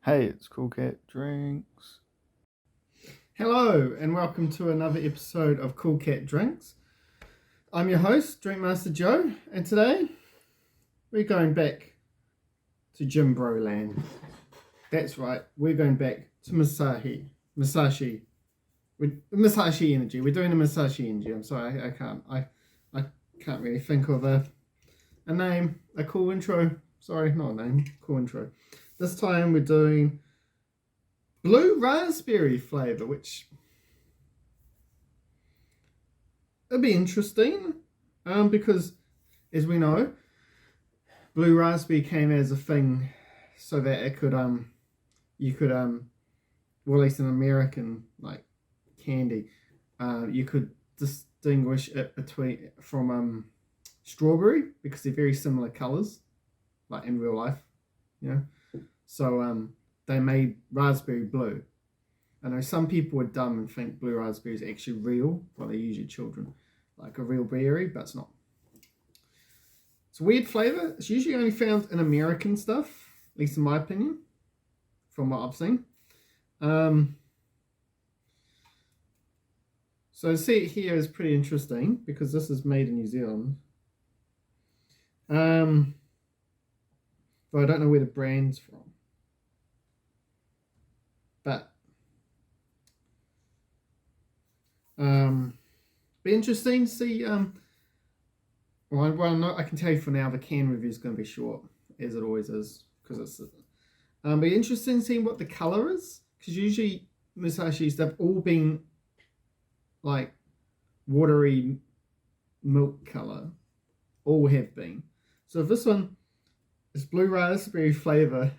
Hey, it's Kool Cat Drinks. Hello, and welcome to another episode of Kool Cat Drinks. I'm your host, Drinkmaster Joe, and today we're going back to Jim Bro Land. That's right, we're going back to Musashi Energy. We're doing a Musashi Energy. I'm sorry, I can't really think of a name, a cool intro. Sorry, not a name, cool intro. This time we're doing blue raspberry flavor, which it'll be interesting, because as we know, blue raspberry came as a thing so that it could you could well, at least in American like candy, you could distinguish it from strawberry because they're very similar colors, like in real life, you know. So they made raspberry blue. I know some people are dumb and think blue raspberry is actually real, well, they use your children, like a real berry, but it's not. It's a weird flavor. It's usually only found in American stuff, at least in my opinion, from what I've seen. So to see it here is pretty interesting because this is made in New Zealand. But I don't know where the brand's from. But be interesting to see. Well, no, I can tell you for now the can review is going to be short, as it always is, because it's. Be interesting seeing what the color is, because usually Musashis they've all been like watery milk color, all have been. So if this one is blue raspberry flavor,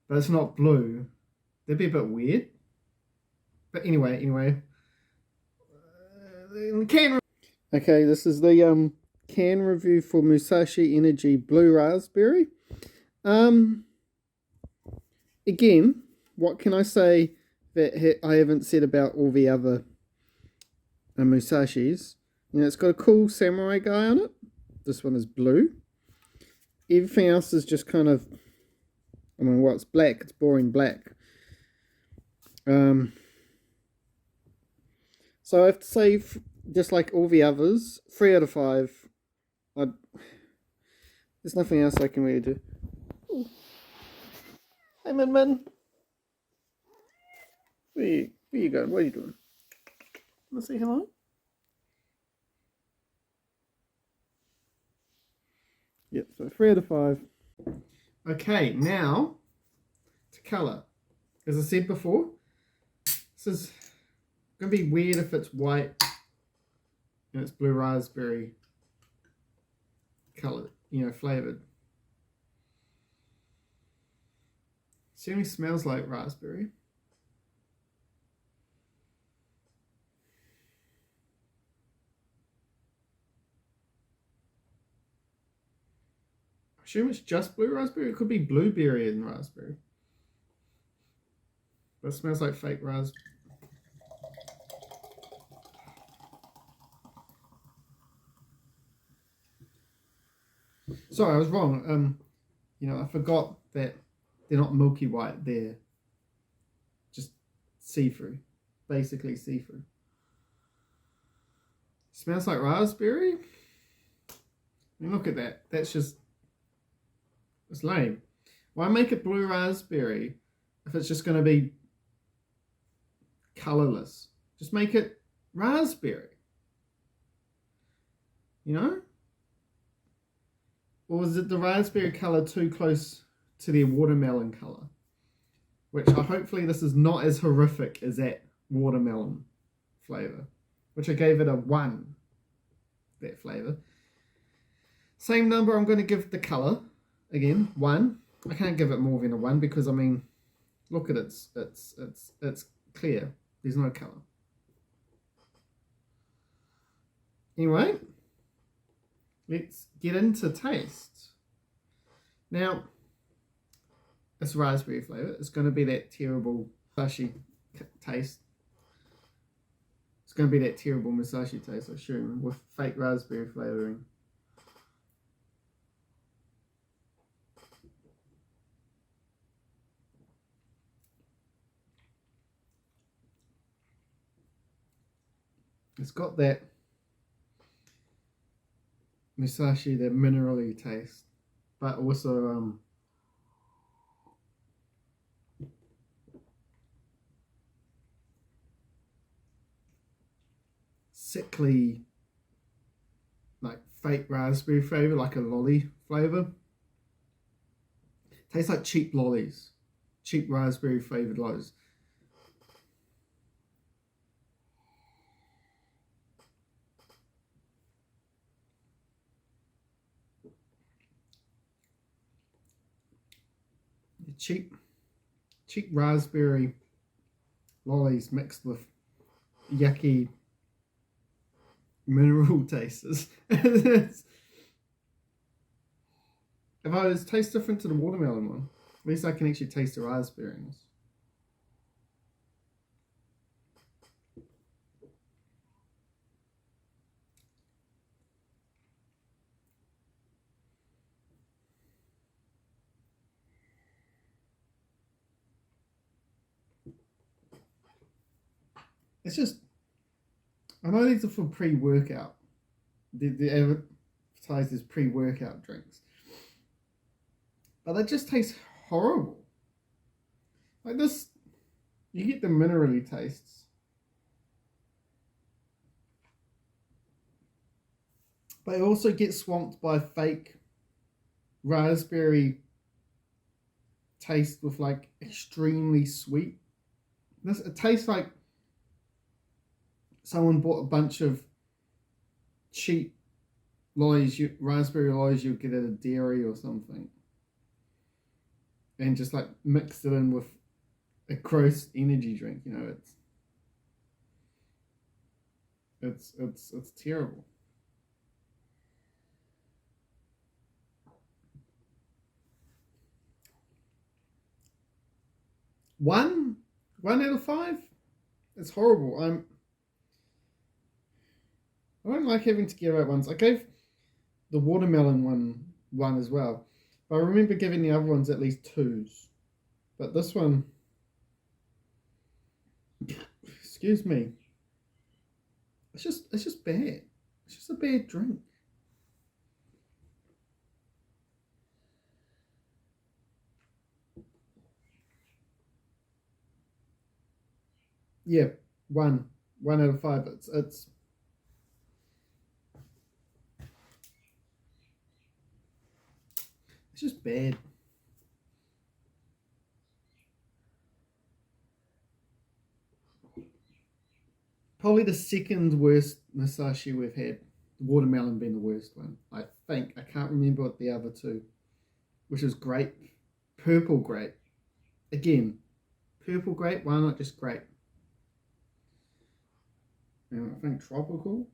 but it's not blue, that'd be a bit weird. But anyway, can. Okay, this is the can review for Musashi Energy Blue Raspberry. Again, what can I say that I haven't said about all the other Musashis? You know, it's got a cool samurai guy on it. This one is blue. Everything else is just kind of, I mean, well, it's black. It's boring black. So I have to say, just like all the others, 3 out of 5. There's nothing else I can really do. Ooh. Hey, Min. Where you going? What are you doing? Want to say hello? Yep, so 3 out of 5. Okay, now to colour. As I said before, this is going to be weird if it's white and it's blue raspberry coloured, you know, flavoured. Certainly smells like raspberry. I assume it's just blue raspberry. It could be blueberry and raspberry. But it smells like fake raspberry. Sorry, I was wrong. You know, I forgot that they're not milky white. They're just see-through, basically see-through. Smells like raspberry. I mean, look at that. That's just, it's lame. Why make it blue raspberry if it's just going to be colorless? Just make it raspberry. You know? Or is it the raspberry color too close to their watermelon color? Which hopefully this is not as horrific as that watermelon flavor, which I gave it a 1, that flavor. Same number I'm going to give the color, again, 1. I can't give it more than a 1 because, I mean, look at it, it's clear. There's no color. Anyway, let's get into taste. Now, it's raspberry flavor. It's going to be that terrible Musashi taste. It's going to be that terrible Musashi taste, I assume, with fake raspberry flavoring. It's got that Musashi, that minerally taste, but also sickly, like fake raspberry flavor, like a lolly flavor. Tastes like cheap lollies, cheap raspberry flavored lollies. Cheap, cheap raspberry lollies mixed with yucky mineral tastes. If I was taste different to the watermelon one, at least I can actually taste the raspberry in this. It's just, I know these are for pre-workout. They advertise as pre-workout drinks, but they just taste horrible. Like this, you get the minerally tastes, but it also gets swamped by fake raspberry taste with like extremely sweet. This, it tastes like someone bought a bunch of cheap lollies, raspberry lollies you'd get at a dairy or something, and just like mixed it in with a gross energy drink. You know, it's terrible. One out of five. It's horrible. I don't like having to give out ones. I gave the watermelon one as well, but I remember giving the other ones at least twos. But this one, excuse me, it's just bad. It's just a bad drink. Yeah, one out of five. It's just bad. Probably the second worst Musashi we've had. The watermelon being the worst one. I think. I can't remember what the other two, which is grape. Purple grape. Again, purple grape. Why not just grape? And I think tropical.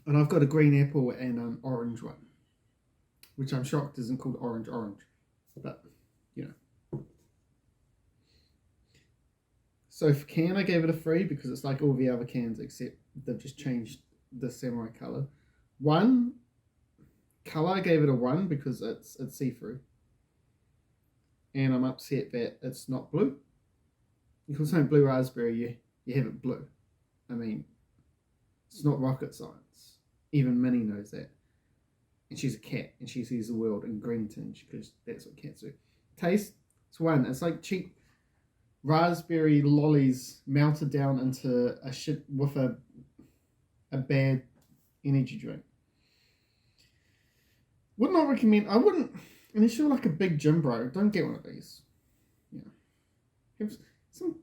And I've got a green apple and an orange one, which I'm shocked isn't called orange, but you know. So for can, I gave it a 3 because it's like all the other cans except they've just changed the samurai color. One color, I gave it a 1 because it's see-through, and I'm upset that it's not blue. Because it's not blue raspberry, you have it blue. I mean, it's not rocket science. Even Minnie knows that. And she's a cat, and she sees the world in green tinge because that's what cats do. Taste, it's 1. It's like cheap raspberry lollies melted down into a shit with a bad energy drink. Would not recommend. I wouldn't, unless you're like a big gym bro. Don't get one of these. Yeah, have some.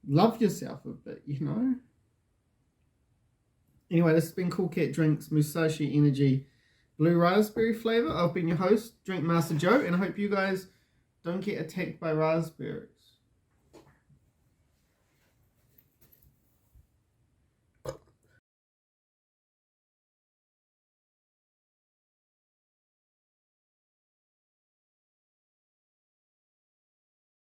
Love yourself a bit, you know. Anyway, this has been Kool Cat Drinks Musashi Energy Blue Raspberry flavor. I've been your host, Drink Master Joe, and I hope you guys don't get attacked by raspberries.